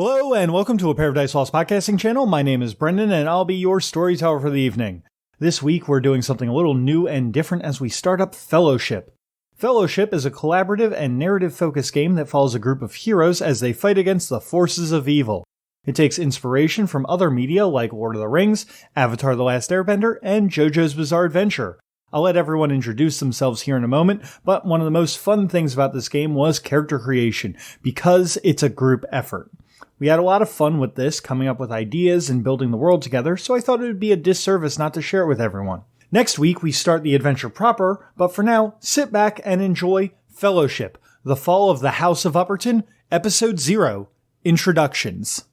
Hello, and welcome to a Pair of Dice Lost podcasting channel. My name is Brendan, and I'll be your storyteller for the evening. This week, we're doing something a little new and different as we start up Fellowship. Fellowship is a collaborative and narrative-focused game that follows a group of heroes as they fight against the forces of evil. It takes inspiration from other media like Lord of the Rings, Avatar: The Last Airbender, and JoJo's Bizarre Adventure. I'll let everyone introduce themselves here in a moment, but one of the most fun things about this game was character creation, because it's a group effort. We had a lot of fun with this, coming up with ideas and building the world together, so I thought it would be a disservice not to share it with everyone. Next week, we start the adventure proper, but for now, sit back and enjoy Fellowship, The Fall of the House of Upperton, Episode 0, Introductions.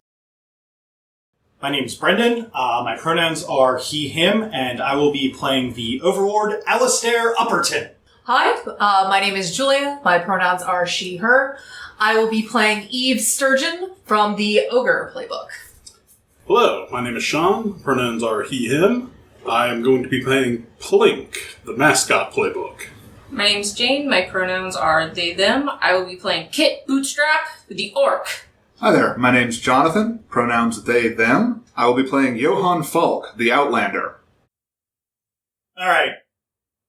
My name's Brendan, my pronouns are he, him, and I will be playing the Overlord, Alistair Upperton. Hi, my name is Julia, my pronouns are she, her. I will be playing Eve Sturgeon from the Ogre playbook. Hello, my name is Sean. Pronouns are he, him. I am going to be playing Plink, the mascot playbook. My name's Jane. My pronouns are they, them. I will be playing Kit Bootstrap, the orc. Hi there, my name's Jonathan. Pronouns they, them. I will be playing Johann Falk, the Outlander. Alright,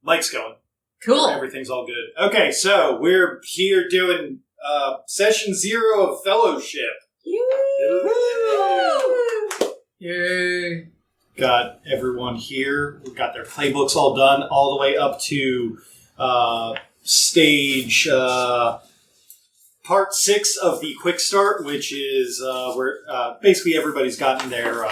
mic's going. Cool. Everything's all good. Okay, so we're here doing Session 0 of Fellowship. Yay. Got everyone here. We've got their playbooks all done, all the way up to stage part 6 of the quick start, which is where basically everybody's gotten their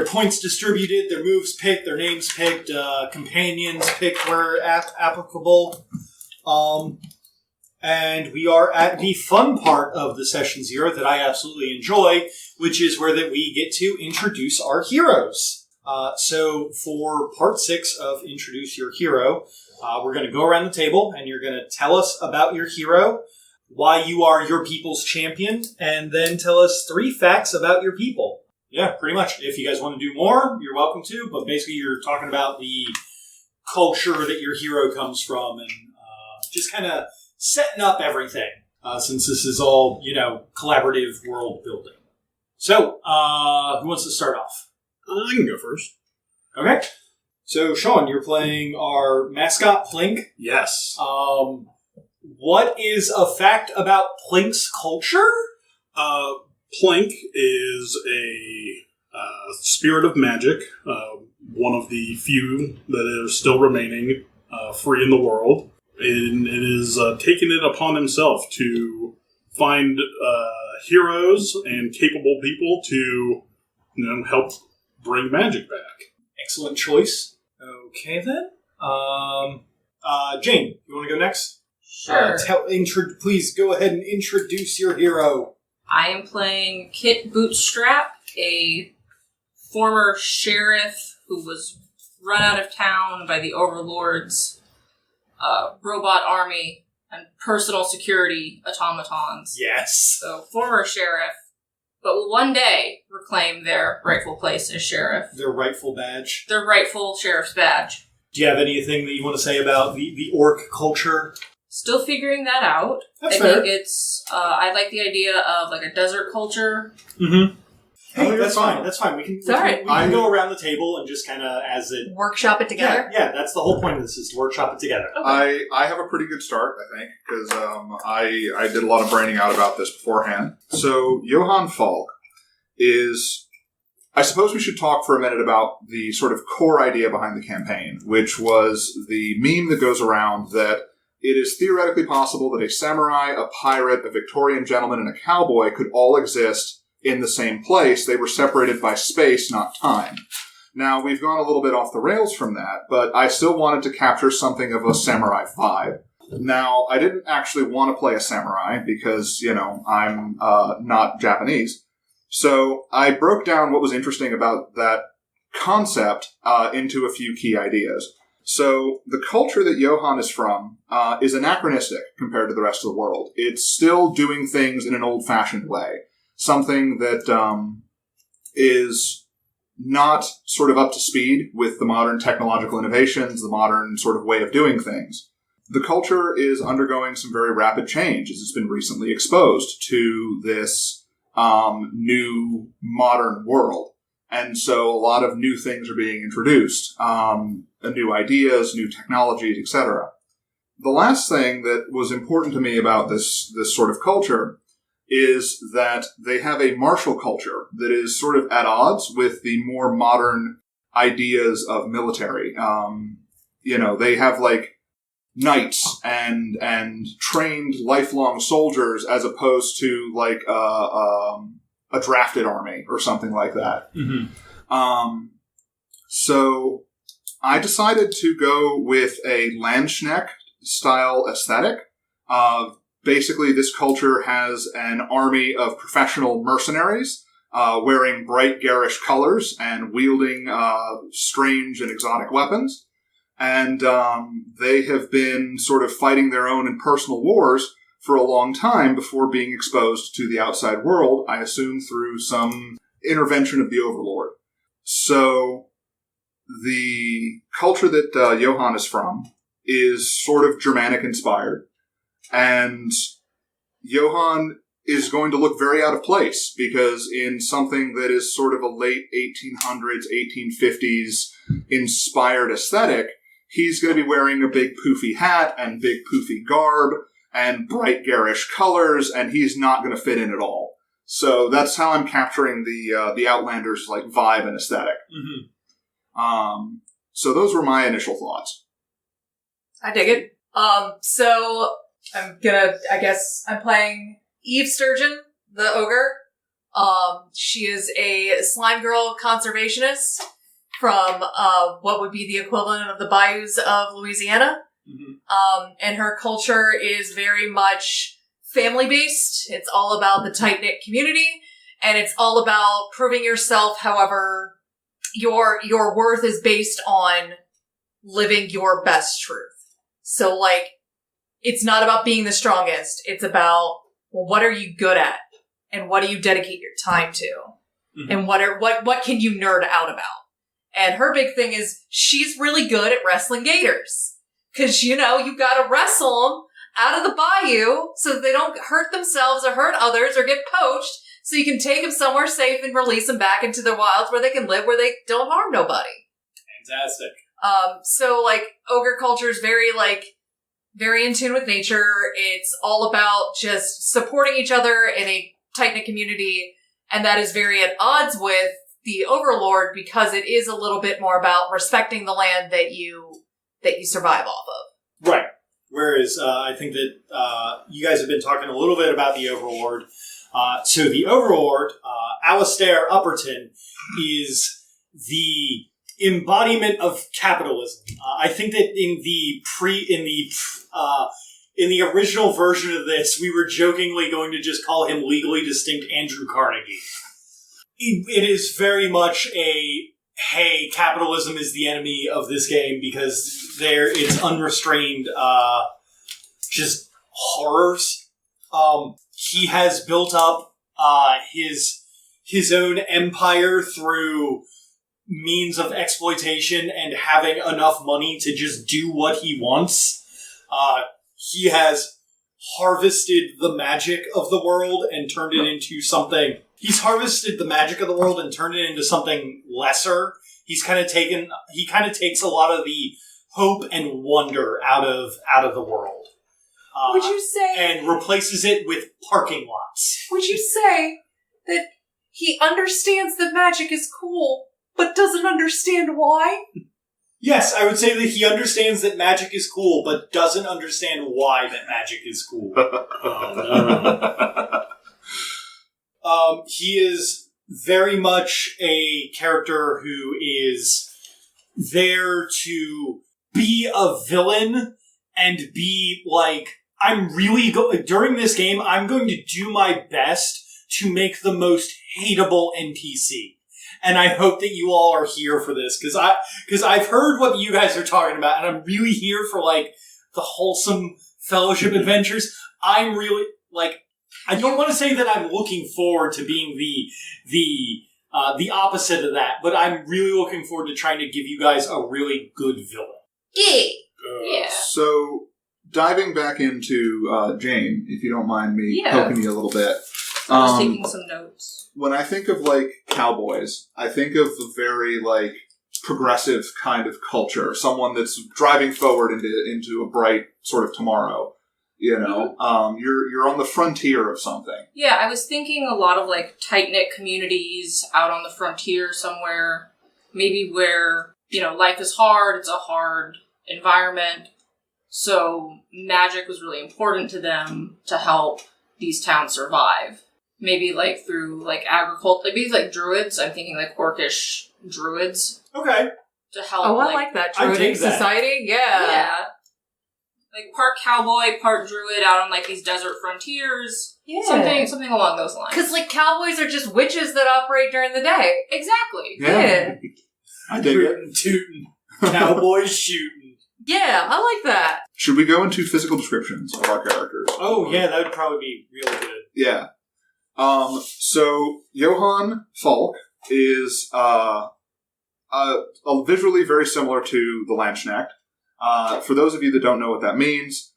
points distributed, their moves picked, their names picked, companions picked where applicable. And we are at the fun part of the Session 0 that I absolutely enjoy, which is where that we get to introduce our heroes. So for part 6 of Introduce Your Hero, we're going to go around the table and you're going to tell us about your hero, why you are your people's champion, and then tell us 3 facts about your people. Yeah, pretty much. If you guys want to do more, you're welcome to, but basically you're talking about the culture that your hero comes from and just kind of setting up everything, since this is all, collaborative world building. So, who wants to start off? I can go first. Okay. So, Sean, you're playing our mascot, Plink. Yes. What is a fact about Plink's culture? Plink is a spirit of magic, one of the few that is still remaining free in the world. And it is taking it upon himself to find heroes and capable people to, help bring magic back. Excellent choice. Okay, then. Jane, you want to go next? Sure. Please go ahead and introduce your hero. I am playing Kit Bootstrap, a former sheriff who was run out of town by the Overlord's robot army and personal security automatons. Yes. So, former sheriff, but will one day reclaim their rightful place as sheriff. Their rightful badge. Their rightful sheriff's badge. Do you have anything that you want to say about the orc culture? Still figuring that out. That's fair. I think it's, I like the idea of like a desert culture. Mm-hmm. Hey, Oh, that's fine. fine. That's fine. We can go around the table and just kind of as it... Workshop it together? Yeah, that's the whole point of this, is to workshop it together. Okay. I have a pretty good start, I think, because I did a lot of braining out about this beforehand. So, Johann Falk is... I suppose we should talk for a minute about the sort of core idea behind the campaign, which was the meme that goes around that it is theoretically possible that a samurai, a pirate, a Victorian gentleman, and a cowboy could all exist in the same place. They were separated by space, not time. Now, we've gone a little bit off the rails from that, but I still wanted to capture something of a samurai vibe. Now, I didn't actually want to play a samurai because, I'm not Japanese. So I broke down what was interesting about that concept into a few key ideas. So the culture that Johann is from is anachronistic compared to the rest of the world. It's still doing things in an old-fashioned way. Something that is not sort of up to speed with the modern technological innovations, the modern sort of way of doing things. The culture is undergoing some very rapid change as it's been recently exposed to this new modern world. And so a lot of new things are being introduced, new ideas, new technologies, etc. The last thing that was important to me about this sort of culture is that they have a martial culture that is sort of at odds with the more modern ideas of military. They have like knights and trained lifelong soldiers as opposed to like a drafted army or something like that. Mm-hmm. So I decided to go with a Landsknecht style aesthetic. Basically, this culture has an army of professional mercenaries wearing bright, garish colors and wielding strange and exotic weapons. And they have been sort of fighting their own and personal wars for a long time before being exposed to the outside world, I assume through some intervention of the Overlord. So the culture that Johann is from is sort of Germanic-inspired. And Johann is going to look very out of place because in something that is sort of a late 1800s, 1850s inspired aesthetic, he's going to be wearing a big poofy hat and big poofy garb and bright garish colors, and he's not going to fit in at all. So that's how I'm capturing the Outlanders like vibe and aesthetic. Mm-hmm. So those were my initial thoughts. I dig it. So I'm playing Eve Sturgeon the Ogre. She is a slime girl conservationist from what would be the equivalent of the bayous of Louisiana. Mm-hmm. And her culture is very much family-based. It's all about the tight-knit community, and it's all about proving yourself. However, your worth is based on living your best truth. So, like, it's not about being the strongest. It's about, well, what are you good at? And what do you dedicate your time to? Mm-hmm. And what can you nerd out about? And her big thing is she's really good at wrestling gators. Cause, you gotta wrestle them out of the bayou so that they don't hurt themselves or hurt others or get poached, so you can take them somewhere safe and release them back into their wilds where they can live, where they don't harm nobody. Fantastic. So, like, ogre culture is very in tune with nature. It's all about just supporting each other in a tight-knit community, and that is very at odds with the Overlord because it is a little bit more about respecting the land that you survive off of. Right. Whereas I think that you guys have been talking a little bit about the Overlord. So the Overlord, Alistair Upperton, is the embodiment of capitalism. I think that in the original version of this, we were jokingly going to just call him legally distinct Andrew Carnegie. It is very much hey, capitalism is the enemy of this game because it's unrestrained, just horrors. He has built up his own empire through means of exploitation and having enough money to just do what he wants. He has harvested the magic of the world and turned it into something. He's harvested the magic of the world and turned it into something lesser. He kind of takes a lot of the hope and wonder out of the world. Would you say... And replaces it with parking lots. Would you say that he understands that magic is cool, but doesn't understand why? Yes, I would say that he understands that magic is cool, but doesn't understand why that magic is cool. Oh, no. He is very much a character who is there to be a villain and be like, during this game, I'm going to do my best to make the most hateable NPC. And I hope that you all are here for this, because I've heard what you guys are talking about, and I'm really here for, like, the wholesome fellowship adventures. I'm really, like, I don't want to say that I'm looking forward to being the opposite of that, but I'm really looking forward to trying to give you guys a really good villain. Yeah. So, diving back into Jane, if you don't mind me poking you a little bit. I was taking some notes. When I think of, cowboys, I think of a very, progressive kind of culture. Someone that's driving forward into a bright sort of tomorrow. You know? You're on the frontier of something. Yeah, I was thinking a lot of, tight-knit communities out on the frontier somewhere. Maybe where, life is hard, it's a hard environment. So magic was really important to them to help these towns survive. Maybe through agriculture, maybe druids. I'm thinking orcish druids. Okay. To help. Oh, I like that. I Druidic dig that. society? Yeah. Yeah. Part cowboy, part druid out on these desert frontiers. Yeah. Something along those lines. Because cowboys are just witches that operate during the day. Exactly. Yeah. I dig it. Rootin' tootin'. Cowboys shooting. Yeah, I like that. Should we go into physical descriptions of our characters? Oh, yeah, that would probably be real good. Yeah. So Johann Falk is visually very similar to the Landsknecht. For those of you that don't know what that means,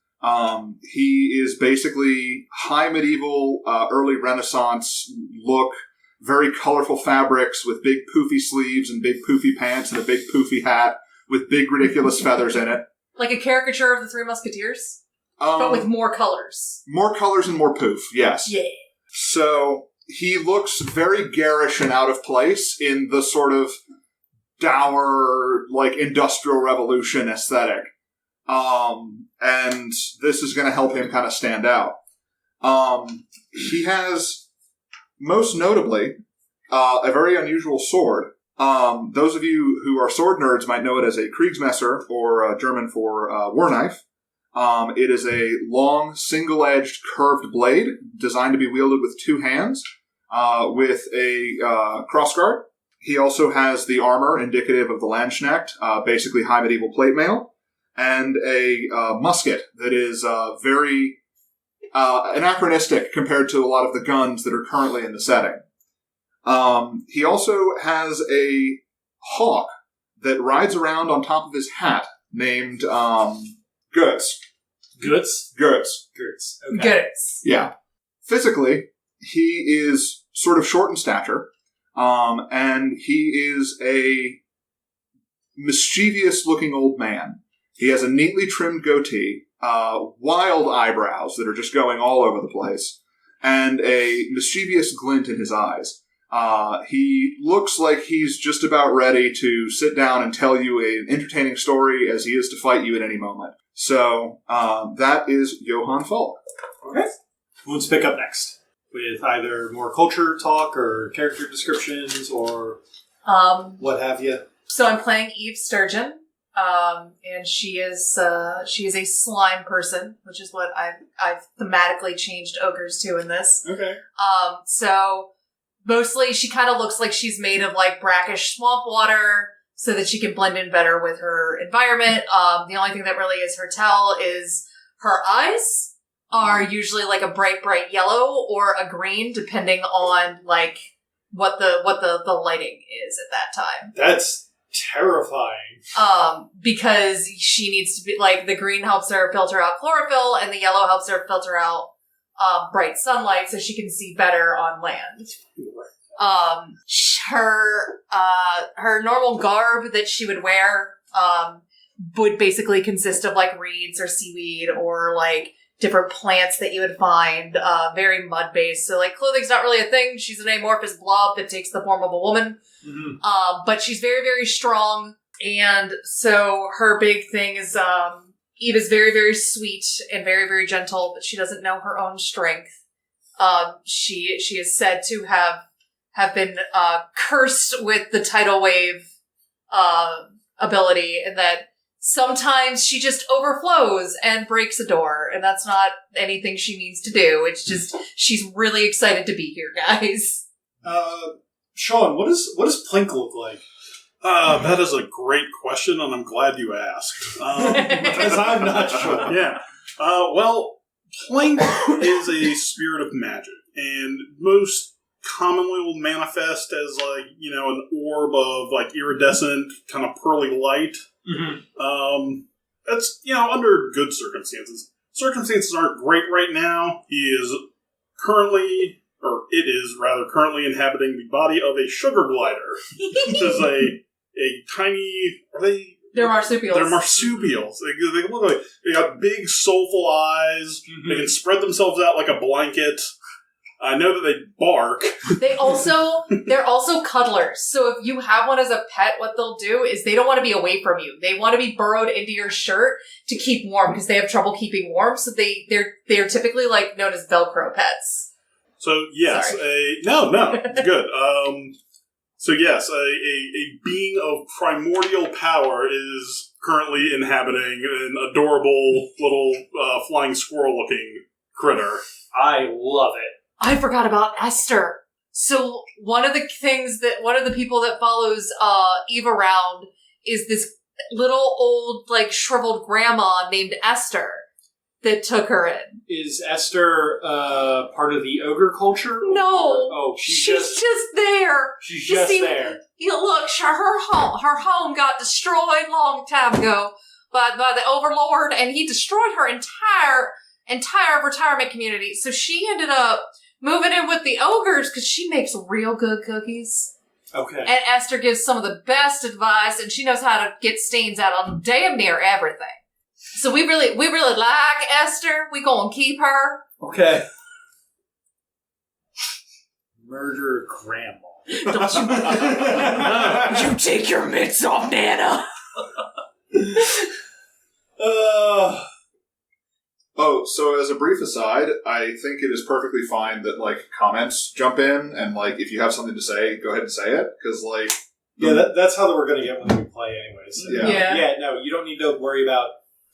he is basically high medieval, early Renaissance look, very colorful fabrics with big poofy sleeves and big poofy pants and a big poofy hat with big ridiculous feathers in it. Like a caricature of the Three Musketeers, but with more colors. More colors and more poof, yes. Yeah. So he looks very garish and out of place in the sort of dour, Industrial Revolution aesthetic. And this is going to help him kind of stand out. He has, most notably, a very unusual sword. Those of you who are sword nerds might know it as a Kriegsmesser, or German for war knife. It is a long, single-edged, curved blade designed to be wielded with two hands, with a crossguard. He also has the armor indicative of the Landsknecht, basically high medieval plate mail, and a musket that is very anachronistic compared to a lot of the guns that are currently in the setting. He also has a hawk that rides around on top of his hat named Goetz. Goods? Goetz. Goods. Okay. Good. Yeah. Physically, he is sort of short in stature, and he is a mischievous-looking old man. He has a neatly trimmed goatee, wild eyebrows that are just going all over the place, and a mischievous glint in his eyes. He looks like he's just about ready to sit down and tell you an entertaining story as he is to fight you at any moment. So, that is Johann Falk. Okay. Let's pick up next with either more culture talk or character descriptions or what have you. So I'm playing Eve Sturgeon, and she is a slime person, which is what I've thematically changed ogres to in this. Okay. So mostly she kind of looks like she's made of brackish swamp water, so that she can blend in better with her environment. The only thing that really is her tell is her eyes are usually a bright, bright yellow or a green, depending on what the lighting is at that time. That's terrifying. Because she needs to be the green helps her filter out chlorophyll, and the yellow helps her filter out bright sunlight, so she can see better on land. Her normal garb that she would wear, would basically consist of reeds or seaweed or different plants that you would find, very mud based. So clothing's not really a thing. She's an amorphous blob that takes the form of a woman. Mm-hmm. But she's very, very strong. And so her big thing is, Eve is very, very sweet and very, very gentle, but she doesn't know her own strength. She is said to have been cursed with the tidal wave ability, and that sometimes she just overflows and breaks a door, and that's not anything she means to do. It's just she's really excited to be here, guys. Sean, what does Plink look like? That is a great question, and I'm glad you asked. Because I'm not sure. Yeah. Well, Plink is a spirit of magic, and most commonly will manifest as an orb of iridescent, kind of pearly light. Mm-hmm. That's under good circumstances. Circumstances aren't great right now. He is currently it is rather currently inhabiting the body of a sugar glider, which is a tiny. Are they? They're marsupials. They're marsupials. They look like they got big, soulful eyes. Mm-hmm. They can spread themselves out like a blanket. I know that they bark. They're also cuddlers. So if you have one as a pet, what they'll do is they don't want to be away from you. They want to be burrowed into your shirt to keep warm because they have trouble keeping warm. So they're typically like known as Velcro pets. So yes, no, it's good. So yes, a being of primordial power is currently inhabiting an adorable little flying squirrel-looking critter. I love it. I forgot about Esther. So one of the people that follows Eve around is this little old, like, shriveled grandma named Esther that took her in. Is Esther part of the ogre culture? No. She's just there. She's just there. Look, her home got destroyed long time ago by the Overlord, and he destroyed her entire retirement community. So she ended up moving in with the ogres because she makes real good cookies. Okay. And Esther gives some of the best advice, and she knows how to get stains out on damn near everything. So we really like Esther. We gonna keep her. Okay. Murder grandma. Don't you? You take your mitts off, Nana. Oh, so as a brief aside, I think it is perfectly fine that, like, comments jump in, and, like, if you have something to say, go ahead and say it, because, like... Yeah, that's how we're going to get when we play anyways. Yeah, no, you don't need to worry about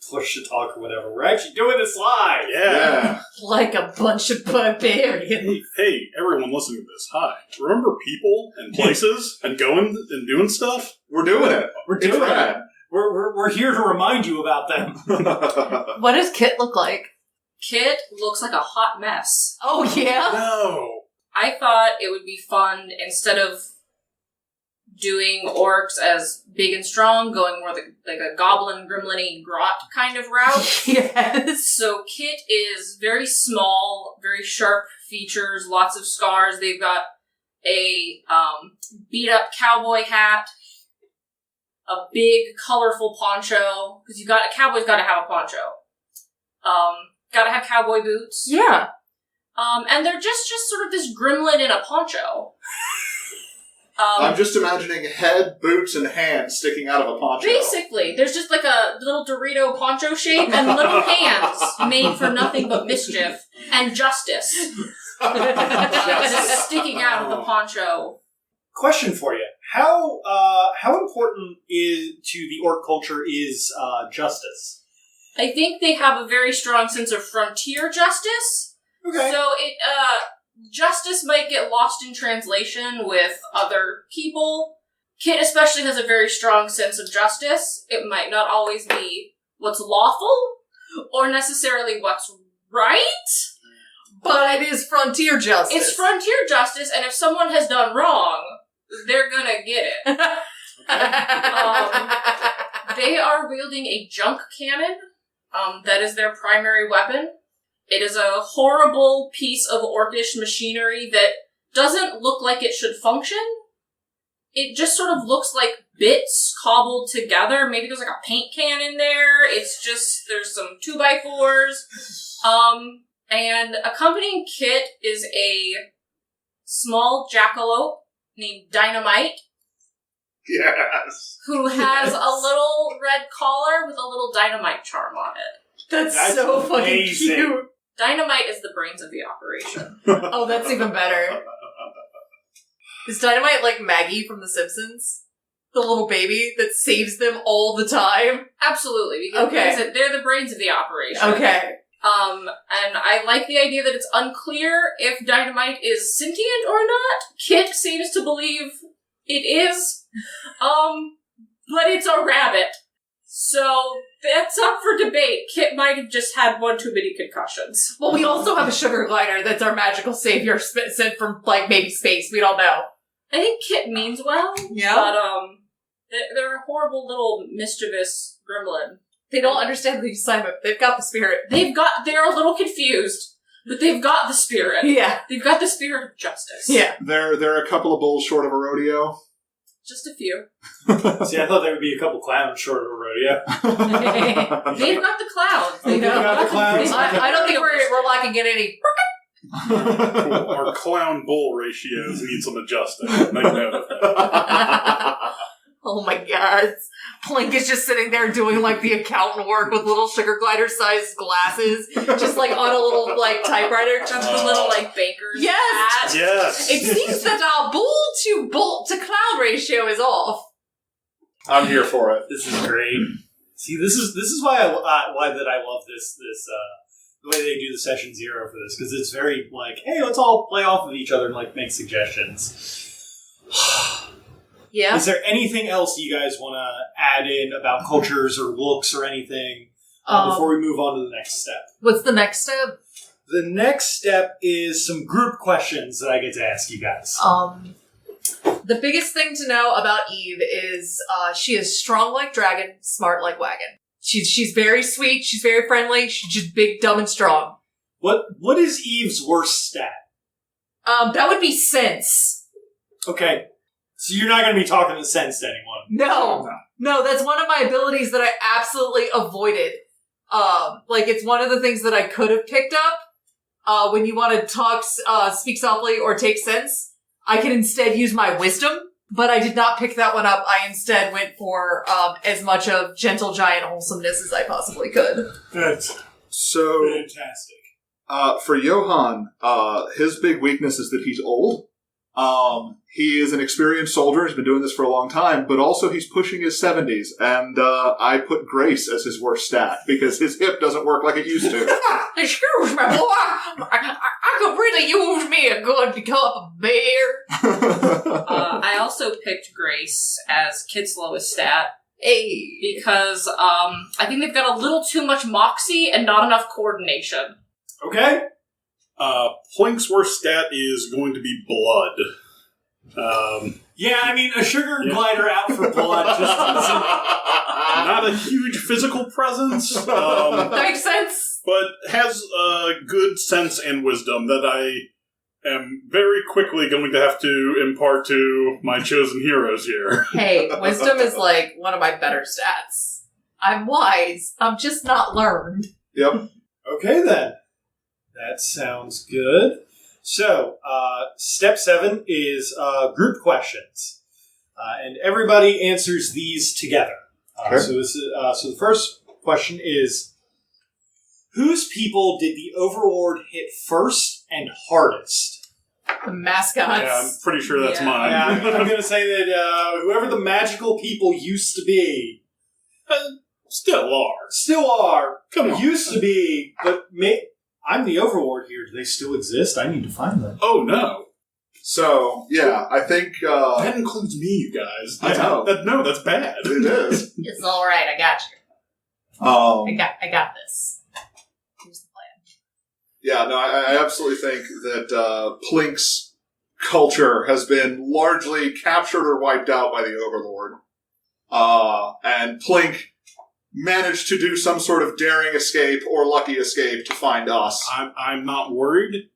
push to talk or whatever. We're actually doing this live! Yeah. Like a bunch of barbarians. Hey, everyone listening to this, hi. Remember people and places and going and doing stuff? We're doing it. We're doing it. We're here to remind you about them. What does Kit look like? Kit looks like a hot mess. Oh, yeah? No. I thought it would be fun, instead of doing orcs as big and strong, going more like a goblin, gremlin-y grot kind of route. Yes. So Kit is very small, very sharp features, lots of scars. They've got a beat-up cowboy hat, a big, colorful poncho, because a cowboy's got to have a poncho. Got to have cowboy boots. Yeah. And they're just sort of this gremlin in a poncho. I'm just imagining head, boots, and hands sticking out of a poncho. Basically, there's just like a little Dorito poncho shape and little hands made for nothing but mischief and justice. Just sticking out of the poncho. Question for you. How important to the orc culture is justice? I think they have a very strong sense of frontier justice. Okay. So justice might get lost in translation with other people. Kit especially has a very strong sense of justice. It might not always be what's lawful or necessarily what's right, but it is frontier justice. It's frontier justice, and if someone has done wrong, they're gonna get it. They are wielding a junk cannon. That is their primary weapon. It is a horrible piece of orcish machinery that doesn't look like it should function. It just sort of looks like bits cobbled together. Maybe there's like a paint can in there. It's just, there's some 2x4s. And accompanying Kit is a small jackalope named Dynamite. Yes. Who has a little red collar with a little dynamite charm on it. That's so fucking amazing. cute. Dynamite is the brains of the operation. Oh, that's even better. Is Dynamite like Maggie from The Simpsons? The little baby that saves them all the time? Absolutely, because they're the brains of the operation. Okay. And I like the idea that it's unclear if Dynamite is sentient or not. Kit seems to believe it is. But it's a rabbit. So, that's up for debate. Kit might have just had one too many concussions. Well, we also have a sugar glider that's our magical savior sent from, like, maybe space. We don't know. I think Kit means well. Yeah. But, they're a horrible little mischievous gremlin. They don't understand the assignment. They've got the spirit. They're a little confused. But they've got the spirit. Yeah. They've got the spirit of justice. Yeah. They're a couple of bulls short of a rodeo. Just a few. See, I thought there would be a couple clowns short of a rodeo. They've got the clouds. They've got the clouds. I don't think we're lacking in any. Our clown-bull ratios need some adjusting. Make note of that. Oh my god. Plink is just sitting there doing like the accountant work with little sugar glider sized glasses, just like on a little like typewriter. Just the little like baker's Yes! hat. Yes. It seems that our bull to clown ratio is off. I'm here for it. This is great. See, this is why I love this the way they do the session 0 for this, because it's very like, hey, let's all play off of each other and like make suggestions. Yeah. Is there anything else you guys want to add in about cultures or looks or anything before we move on to the next step? What's the next step? The next step is some group questions that I get to ask you guys. The biggest thing to know about Eve is she is strong like dragon, smart like wagon. She's very sweet, she's very friendly, she's just big, dumb, and strong. What is Eve's worst stat? That would be sense. Okay, so you're not going to be talking to sense to anyone. No, that's one of my abilities that I absolutely avoided. Like, it's one of the things that I could have picked up. When you want to talk, speak softly, or take sense, I can instead use my wisdom, but I did not pick that one up. I instead went for as much of gentle giant wholesomeness as I possibly could. That's So, fantastic. for Johann, his big weakness is that he's old. He is an experienced soldier. He's been doing this for a long time, but also he's pushing his 70s. And I put grace as his worst stat because his hip doesn't work like it used to. Excuse me, boy. I could really use me a good cup of beer. I also picked Grace as Kit's lowest stat. Hey. Because I think they've got a little too much moxie and not enough coordination. Okay. Plink's worst stat is going to be blood. Yeah, I mean, a sugar glider out for blood just doesn't... Not a huge physical presence, Makes sense. but has good sense and wisdom that I am very quickly going to have to impart to my chosen heroes here. Hey, wisdom is like one of my better stats. I'm wise. I'm just not learned. Yep. Okay, then. That sounds good. So, step 7 is group questions. And everybody answers these together. Okay. So the first question is, whose people did the Overlord hit first and hardest? The mascots. Yeah, I'm pretty sure that's Yeah. mine. Yeah, I'm going to say that whoever the magical people used to be, Still are. still are, Come on. used to be, but I'm the Overlord here. Do they still exist? I need to find them. Oh, no. So, yeah, I think That includes me, you guys. I know. No, that's bad. it is. It's all right. I got you. Um, I got this. Here's the plan. Yeah, no, I absolutely think that Plink's culture has been largely captured or wiped out by the Overlord. And Plink managed to do some sort of daring escape or lucky escape to find us. I'm not worried,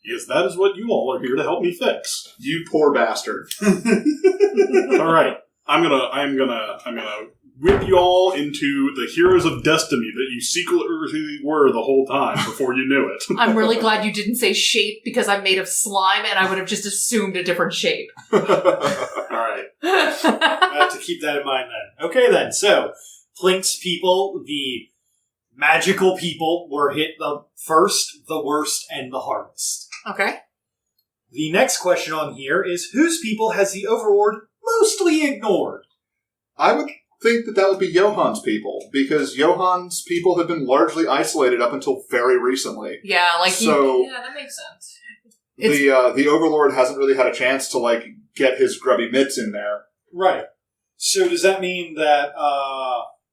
because that is what you all are here to help me fix. You poor bastard. All right, I'm gonna whip you all into the heroes of destiny that you secretly were the whole time before you knew it. I'm really glad you didn't say shape because I'm made of slime and I would have just assumed a different shape. All right. I have to keep that in mind then. Okay, then. So, Plink's people, the magical people, were hit the first, the worst, and the hardest. Okay. The next question on here is, whose people has the Overlord mostly ignored? I would think that would be Johann's people, because Johann's people have been largely isolated up until very recently. Yeah, like So Yeah, that makes sense. the Overlord hasn't really had a chance to like get his grubby mitts in there. Right. So does that mean that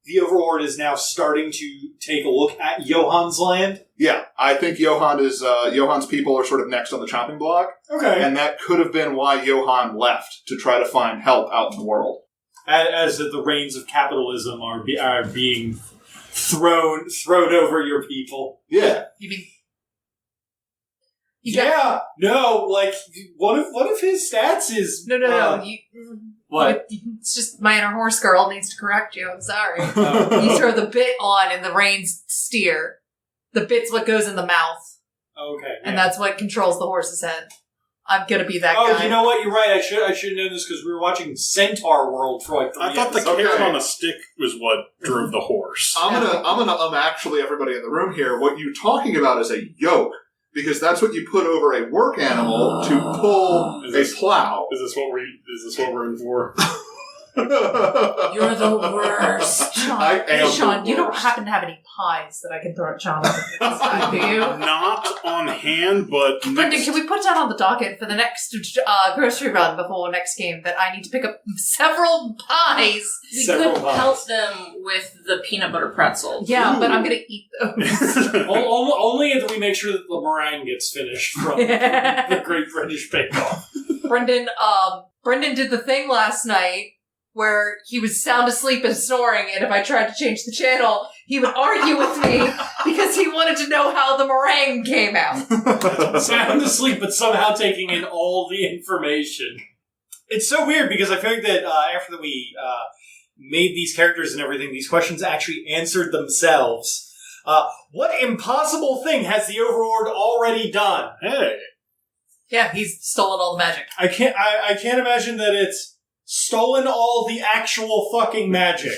the Overlord is now starting to take a look at Johann's land? Yeah, I think Johann's people are sort of next on the chopping block, Okay. and that could have been why Johann left to try to find help out in the world. As the reins of capitalism are being thrown over your people. Yeah. you mean No, like, one of his stats is... No. What? It's just my inner horse girl needs to correct you. I'm sorry. You throw the bit on in the reins steer. The bit's what goes in the mouth. Okay. And that's what controls the horse's head. I'm gonna be that guy. Oh, you know what? You're right. I should have known this because we were watching Centaur World for like 3 I thought the episodes. carrot on a stick was what drove the horse. I'm gonna actually everybody in the room here. What you're talking about is a yoke, because that's what you put over a work animal to pull a plow. Is this what we're in for? You're the worst. Sean, I am Sean, the you don't worst. happen to have any pies that I can throw at Jonathan this time, do you? Not on hand, but Brendan, can we put that on the docket for the next grocery run before next game that I need to pick up several pies? We Several could pies. pelt them with the peanut butter pretzels. Yeah, but Ooh. I'm gonna eat those. Only if we make sure that the meringue gets finished from the Great British Bake Off. Brendan did the thing last night where he was sound asleep and snoring, and if I tried to change the channel, he would argue with me because he wanted to know how the meringue came out. Sound asleep, but somehow taking in all the information. It's so weird because I feel like that after that we made these characters and everything, these questions actually answered themselves. What impossible thing has the Overlord already done? hey, Yeah, he's stolen all the magic. I can't imagine that it's stolen all the actual fucking magic.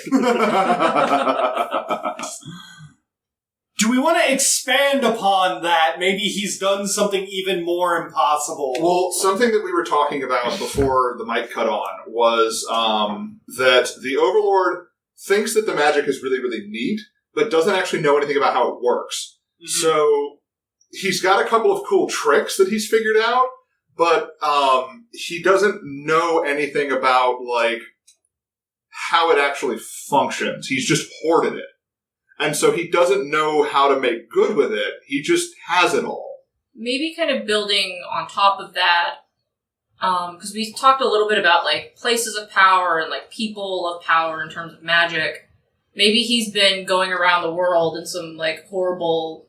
Do we want to expand upon that? Maybe he's done something even more impossible. Well, something that we were talking about before the mic cut on was that the Overlord thinks that the magic is really, really neat, but doesn't actually know anything about how it works. Mm-hmm. So he's got a couple of cool tricks that he's figured out, but he doesn't know anything about, like, how it actually functions. He's just hoarded it. And so he doesn't know how to make good with it. He just has it all. Maybe kind of building on top of that, because we talked a little bit about, like, places of power and, like, people of power in terms of magic. Maybe he's been going around the world in some, like, horrible,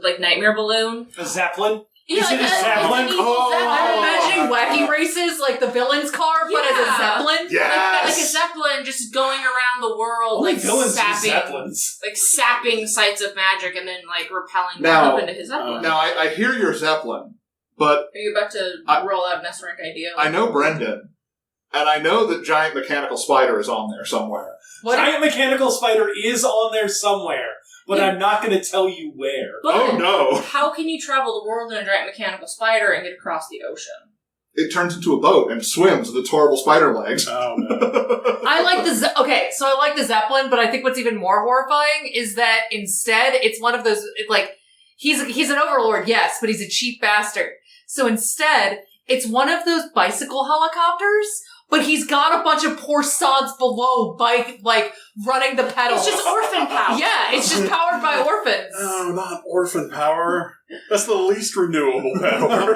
like, nightmare balloon. A Zeppelin? Yeah, Is it a Zeppelin? an evil Zeppelin. I'm imagining wacky races like the villain's car, but as a Yeah. Zeppelin. Yes! Like a Zeppelin just going around the world, Only like villains use sapping, Zeppelins. like sapping sites of magic and then like repelling Now- them up into his Zeppelin. Now, I hear your Zeppelin, but Are you about to roll out an S-rank idea? I know Brendan, and I know that Giant Mechanical Spider is on there somewhere. What Giant Mechanical Spider is on there somewhere, but I'm not going to tell you where. But Oh, no. how can you travel the world in a giant mechanical spider and get across the ocean? It turns into a boat and swims with its horrible spider legs. oh no. I like the I like the Zeppelin, but I think what's even more horrifying is that instead it's one of those he's an Overlord, yes, but he's a cheap bastard. So instead, it's one of those bicycle helicopters, but he's got a bunch of poor sods below running the pedals. It's just orphan power. Yeah, it's just powered by orphans. No, not orphan power. That's the least renewable power.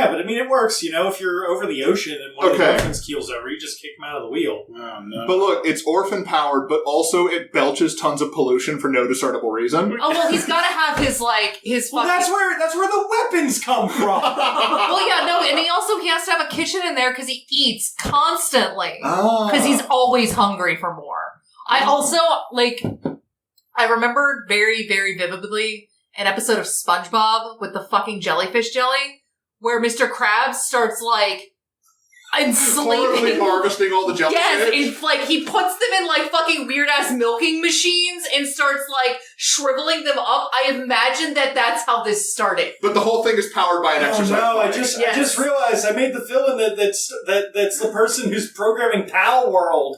But I mean, it works, if you're over the ocean and one of the Okay. orphans keels over, you just kick him out of the wheel. Oh no. But look, it's orphan powered, but also it belches tons of pollution for no discernible reason. Oh well, he's got to have his Well, fucking. that's where the weapons come from. Well, yeah, no, and he has to have a kitchen in there because he eats constantly. Ah. Because he's always hungry for more. I also, I remember very, very vividly an episode of SpongeBob with the fucking jellyfish jelly, where Mr. Krabs starts, Horribly enslaving... harvesting all the jellyfish. Yes, it's he puts them in, fucking weird-ass milking machines and starts, shriveling them up. I imagine that's how this started. But the whole thing is powered by an exercise no, I bike. just realized I made the villain that's the person who's programming Pal World.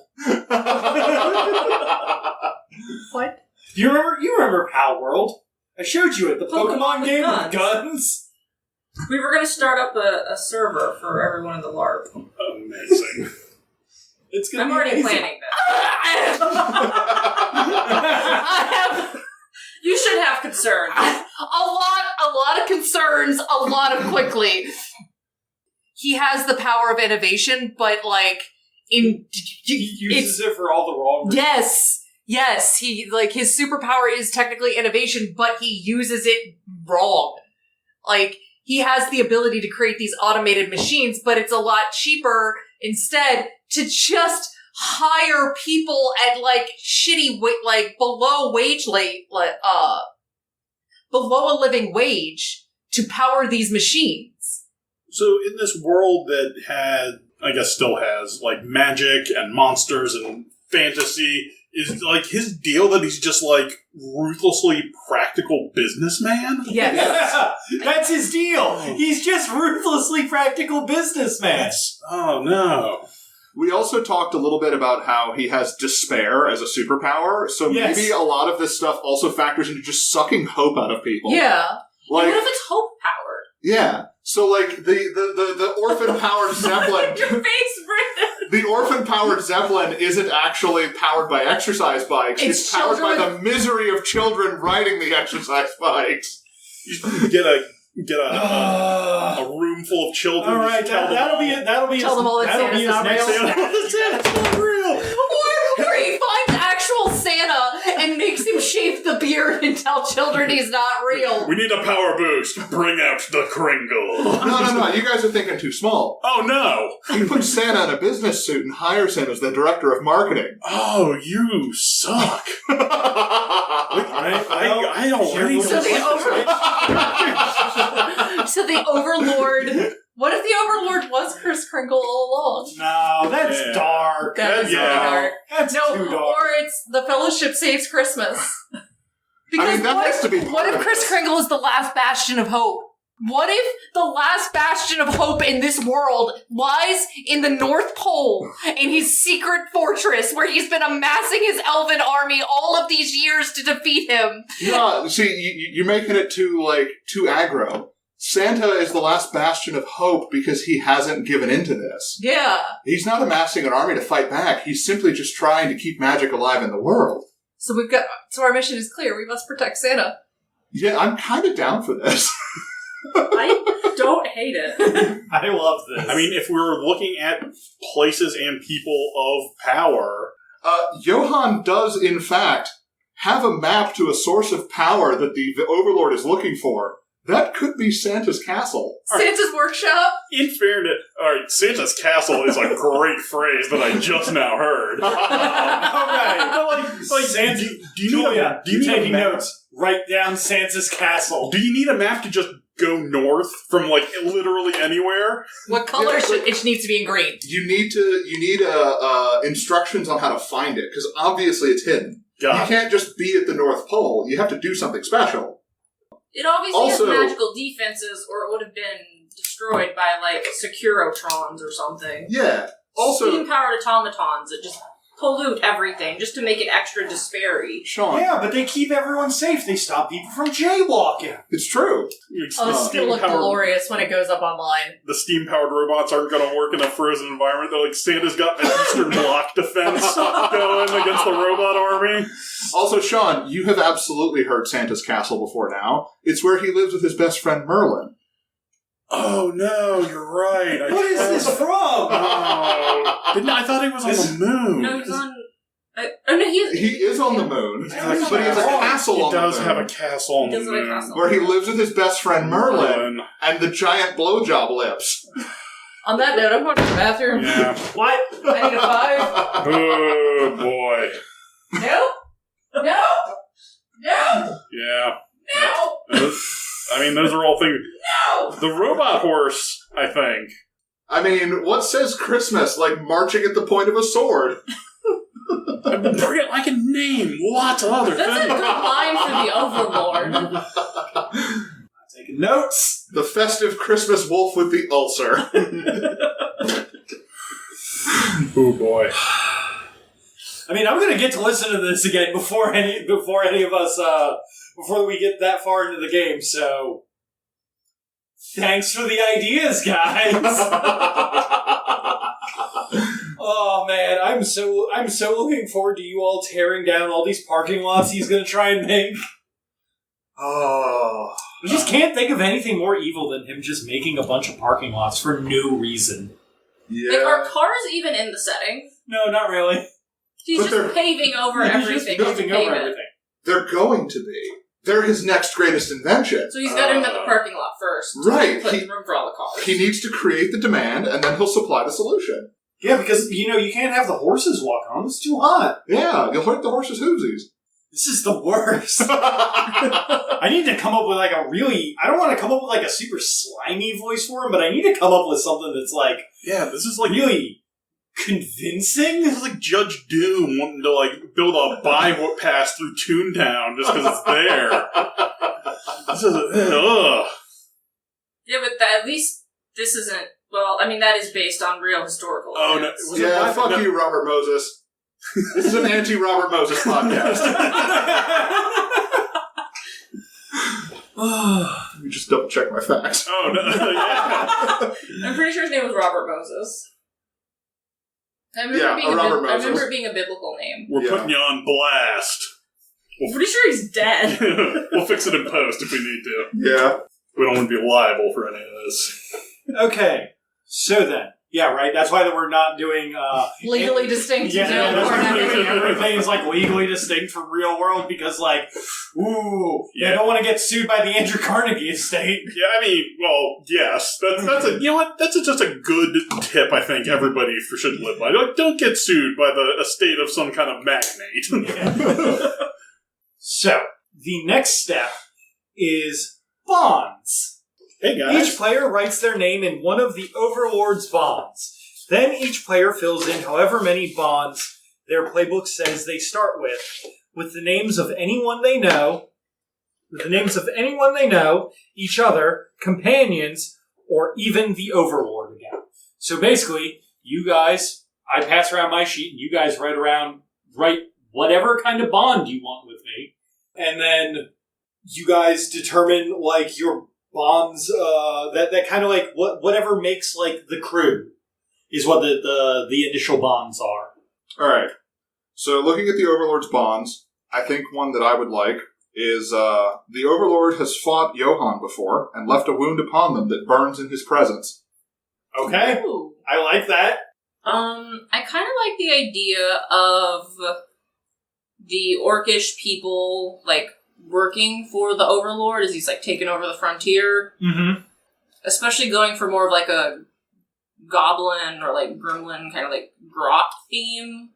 What? You remember Pal World? I showed you it, the Pokemon with game guns. with guns. We were going to start up a server for everyone in the LARP. Amazing. It's gonna I'm be already amazing. planning this. You should have concerns. A lot of concerns, a lot of quickly. He has the power of innovation, but He uses it for all the wrong reasons. yes, his superpower is technically innovation, but he uses it wrong. Like, he has the ability to create these automated machines, but it's a lot cheaper instead to just hire people at, like, shitty, below a living wage to power these machines. So in this world that had, I guess still has, like, magic and monsters and fantasy, is, like, his deal that he's just, like, ruthlessly practical businessman? Yes. Yeah, that's his deal. He's just ruthlessly practical businessman. Oh, no. We also talked a little bit about how he has despair as a superpower, so maybe a lot of this stuff also factors into just sucking hope out of people. Yeah. Like, what if it's hope powered? Yeah. So, like, the orphan-powered Zeppelin... Your face, Brendan! The orphan-powered Zeppelin isn't actually powered by exercise bikes. It's powered by the misery of children riding the exercise bikes. You get a room full of children. All right, that'll be Tell them all that Santa's not real. Santa's not real. Or he finds actual Santa and makes him shave the beard and tell children he's not real. We need a power boost. Bring out the Kringle. No. You guys are thinking too small. Oh, no. He puts Santa in a business suit and hires him as the director of marketing. Oh, you suck. I don't read So the Overlord... What if the Overlord was Kris Kringle all along? No, that's dark. That is dark. That's too dark. Or it's the Fellowship Saves Christmas. Because that has to be what if Kris Kringle is the last bastion of hope? What if the last bastion of hope in this world lies in the North Pole, in his secret fortress, where he's been amassing his elven army all of these years to defeat him? Yeah, see, you're making it too aggro. Santa is the last bastion of hope because he hasn't given into this. Yeah. He's not amassing an army to fight back. He's simply just trying to keep magic alive in the world. So our mission is clear. We must protect Santa. Yeah, I'm kind of down for this. I don't hate it. I love this. I mean, if we were looking at places and people of power... Johann does, in fact, have a map to a source of power that the Overlord is looking for. That could be Santa's castle. Santa's workshop? In fairness, Santa's castle is a great phrase that I just now heard. All right. Like Santa, do you need taking notes? Write down Santa's castle. Do you need a map to just go north from, like, literally anywhere? What color it needs to be in green? You need instructions on how to find it, because obviously it's hidden. You can't just be at the North Pole. You have to do something special. It obviously has magical defenses, or it would have been destroyed by, like, Securotrons or something. Yeah. Also, steam-powered automatons that just pollute everything, just to make it extra despairy. Sean. Yeah, but they keep everyone safe. They stop people from jaywalking. It's true. It's going to look glorious when it goes up online. The steam-powered robots aren't going to work in a frozen environment. They're like, Santa's got an Eastern Bloc defense going against the robot army. Also, Sean, you have absolutely heard Santa's castle before now. It's where he lives with his best friend Merlin. Oh, no, you're right. What is this from? I thought he was on the moon. No, he's on... He is on the moon, but he has a castle on the moon. He does have a castle on the moon. Where he lives with his best friend Merlin and the giant blowjob lips. On that note, I'm going to the bathroom. Yeah. What? I need a 5. Oh, boy. Nope. No! No! Yeah. No! Those are all things... No! The robot horse, I think. I mean, what says Christmas like marching at the point of a sword? I can name lots of other things. That's a good line for the Overlord. I'm taking notes. The festive Christmas wolf with the ulcer. Oh, boy. I mean, I'm going to get to listen to this again before any of us, before we get that far into the game, so thanks for the ideas, guys. Oh man, I'm so looking forward to you all tearing down all these parking lots he's going to try and make. Oh. I just can't think of anything more evil than him just making a bunch of parking lots for no reason. Yeah. Like, are cars even in the setting? No, not really. He's But they're- just paving over everything. Paving over everything. They're going to be. They're his next greatest invention. So he's got him at the parking lot first. Right. Put room for all the cars. He needs to create the demand, and then he'll supply the solution. Yeah, because, you can't have the horses walk on. It's too hot. Yeah, you'll hurt the horse's hoosies. This is the worst. I need to come up with like a really... I don't want to come up with like a super slimy voice for him, but I need to come up with something that's like... Yeah, this is like really convincing. This is like Judge Doom wanting to like build a bypass through Toontown just because it's there. This is ugh. Yeah, but at least this isn't... Well, I mean, that is based on real historical Oh, no. events. Yeah, fuck you, Robert Moses. This is an anti-Robert Moses podcast. Let me just double check my facts. Oh no! Yeah. I'm pretty sure his name was Robert Moses. I remember, Yeah, being Robert I remember Moses. it being a biblical name. We're putting you on blast. I'm pretty sure he's dead. We'll fix it in post if we need to. Yeah. We don't want to be liable for any of this. Okay, so then. Yeah, right? That's why we're not doing... Legally distinct. Yeah, no, that's we're not why doing it. everything's like legally distinct from real world because like, ooh, Yeah. they don't want to get sued by the Andrew Carnegie estate. Yeah, I mean, well, yes. That's a, you know what? That's just a good tip I think everybody should live by. Don't get sued by the estate of some kind of magnate. So, the next step is bonds. Hey, guys. Each player writes their name in one of the Overlord's bonds. Then each player fills in however many bonds their playbook says they start with the names of anyone they know, each other, companions, or even the Overlord again. So basically, you guys, I pass around my sheet, and you guys write whatever kind of bond you want with me, and then you guys determine like your bonds, that kind of like whatever makes like the crew is what the initial bonds are. Alright. So looking at the Overlord's bonds, I think one that I would like is, the Overlord has fought Johann before and left a wound upon them that burns in his presence. Okay, Ooh. I like that. I kind of like the idea of the orcish people, like, working for the Overlord as he's, like, taking over the frontier. Mm-hmm. Especially going for more of, like, a goblin or, like, gremlin kind of, like, grot theme.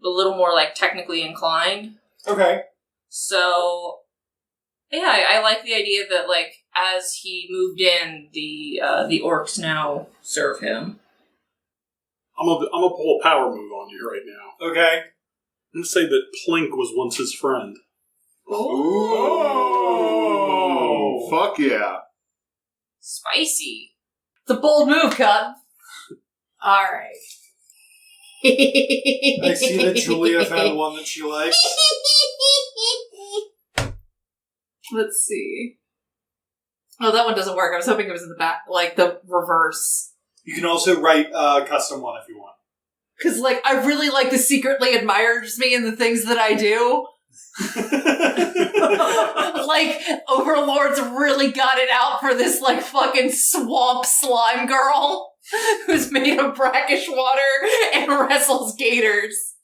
A little more, like, technically inclined. Okay. So, yeah, I like the idea that, like, as he moved in, the orcs now serve him. I'm gonna pull a power move on you right now. Okay. I'm gonna say that Plink was once his friend. Ooh. Fuck yeah. Spicy. It's a bold move, Cut. All right. I see that Julia found one that she likes. Let's see. Oh, that one doesn't work. I was hoping it was in the back, like the reverse. You can also write a custom one if you want. Because, like, I really like the secretly admires me in the things that I do. Like, Overlord's really got it out for this, like, fucking swamp slime girl who's made of brackish water and wrestles gators.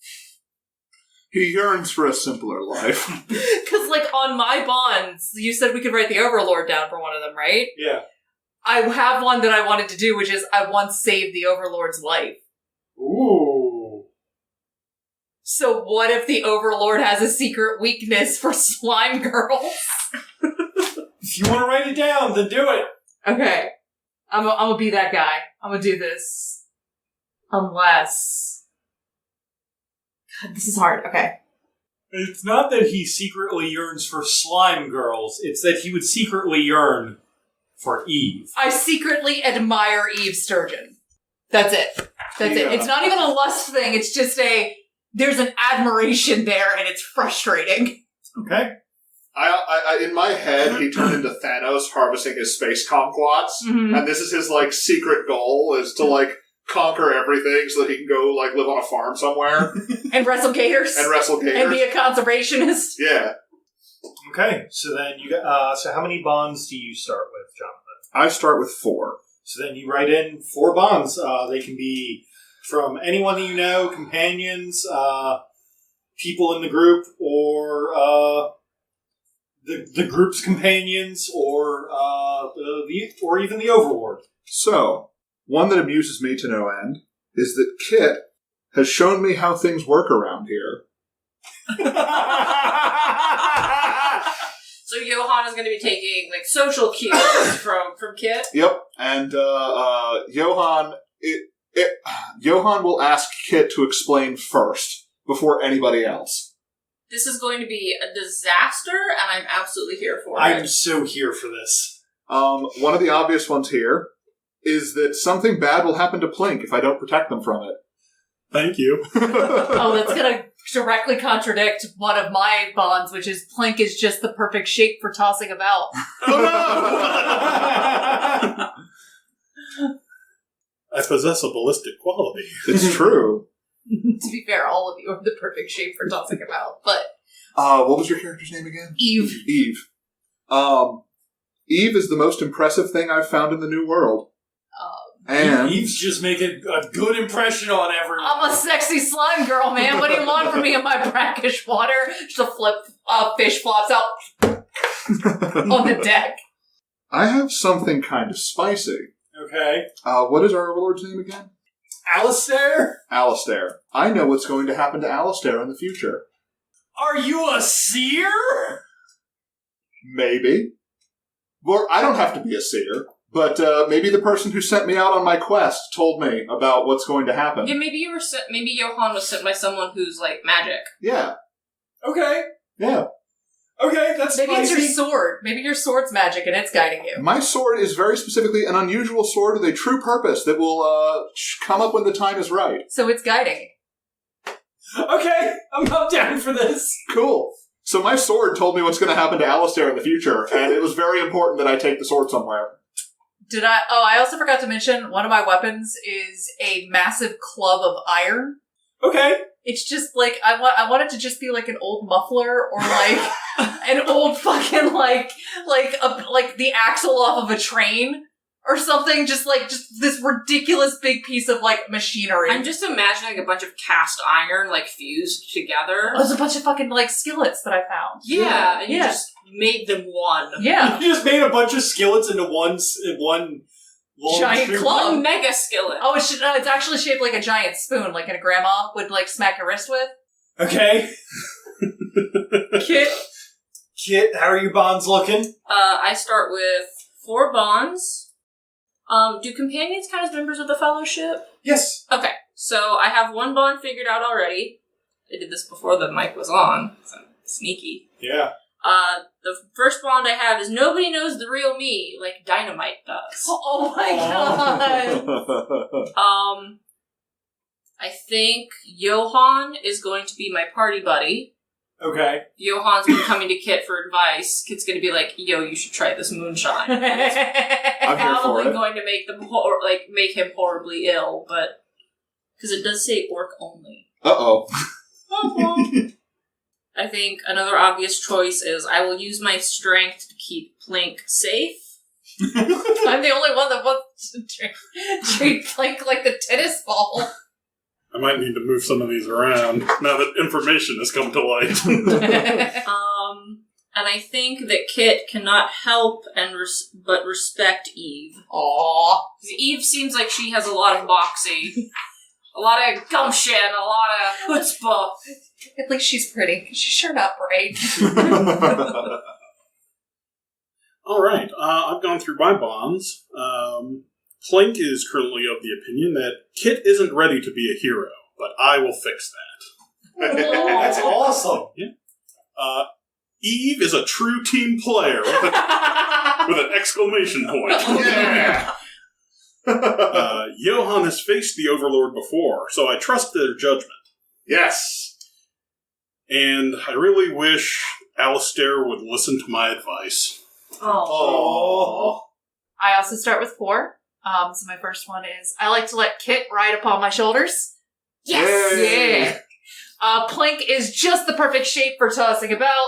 He yearns for a simpler life. Because, like, on my bonds, you said we could write the Overlord down for one of them, right? Yeah. I have one that I wanted to do, which is I once saved the Overlord's life. Ooh. So what if the Overlord has a secret weakness for slime girls? If you want to write it down, then do it. Okay. I'm gonna be that guy. I'm gonna do this. Unless... God, this is hard. Okay. It's not that he secretly yearns for slime girls. It's that he would secretly yearn for Eve. I secretly admire Eve Sturgeon. That's it. That's it. It's not even a lust thing. It's just there's an admiration there and it's frustrating. Okay. I in my head, he turned into Thanos harvesting his space kumquats, Mm-hmm. and this is his, like, secret goal, is to, like, conquer everything so that he can go, like, live on a farm somewhere And wrestle gators. and wrestle gators. And be a conservationist. Yeah. Okay. So then you got. So how many bonds do you start with, Jonathan? I start with 4. So then you write in 4 bonds. They can be from anyone that you know, companions, people in the group, or the group's companions, or even the Overlord. So, one that amuses me to no end is that Kit has shown me how things work around here. So Johann is going to be taking like social cues from Kit. Yep, and Johann will ask Kit to explain first before anybody else. This is going to be a disaster, and I'm absolutely here for it. I'm so here for this. One of the obvious ones here is that something bad will happen to Plink if I don't protect them from it. Thank you. Oh, that's going to directly contradict one of my bonds, which is Plink is just the perfect shape for tossing about. Oh no! I possess a ballistic quality. It's true. To be fair, all of you are the perfect shape for tossing about, but... What was your character's name again? Eve. Eve. Eve is the most impressive thing I've found in the New World. And Eve's just making a good impression on everyone. I'm a sexy slime girl, man. What do you want from me in my brackish water? Just a fish flops out on the deck. I have something kind of spicy. Okay. What is our Overlord's name again? Alistair? Alistair. I know what's going to happen to Alistair in the future. Are you a seer? Maybe. Or I don't have to be a seer. But maybe the person who sent me out on my quest told me about what's going to happen. Yeah, maybe maybe Johann was sent by someone who's like magic. Yeah. Okay. Yeah. Okay, that's Maybe spicy. it's your sword. Maybe your sword's magic and it's guiding you. My sword is very specifically an unusual sword with a true purpose that will come up when the time is right. So it's guiding. Okay, I'm down for this. Cool. So my sword told me what's going to happen to Alistair in the future, and it was very important that I take the sword somewhere. I also forgot to mention, one of my weapons is a massive club of iron. Okay. It's just like, I want it to just be like an old muffler, or like an old fucking like the axle off of a train or something. Just this ridiculous big piece of like machinery. I'm just imagining a bunch of cast iron like fused together. There's a bunch of fucking like skillets that I found. Yeah, and you just made them one. Yeah. You just made a bunch of skillets into one long Giant string. club. One mega skillet. Oh, it's actually shaped like a giant spoon, like a grandma would like smack your wrist with. Okay. Kit, how are your bonds looking? I start with 4 bonds. Do companions count as members of the Fellowship? Yes. Okay, so I have 1 bond figured out already. I did this before the mic was on, so I'm sneaky. Yeah. The first bond I have is nobody knows the real me, like Dynamite does. Oh my god! I think Johann is going to be my party buddy. Okay. Johann's been coming to Kit for advice. Kit's going to be like, yo, you should try this moonshine. I'm here for Probably it. going to make them make him horribly ill, but because it does say orc only. Uh-oh. I think another obvious choice is I will use my strength to keep Plink safe. I'm the only one that wants to treat Plink like the tennis ball. I might need to move some of these around now that information has come to light. And I think that Kit cannot help but respect Eve. Aww. Eve seems like she has a lot of moxie, a lot of gumption, a lot of chutzpah. At least she's pretty, because she's sure not bright. All right, I've gone through my bonds. Plink is currently of the opinion that Kit isn't ready to be a hero, but I will fix that. That's awesome. Yeah. Eve is a true team player with an exclamation point. Yeah. Johann has faced the Overlord before, so I trust their judgment. Yes. And I really wish Alistair would listen to my advice. Oh. I also start with 4. So my first one is, I like to let Kit ride upon my shoulders. Yes! Yeah! Plink is just the perfect shape for tossing about.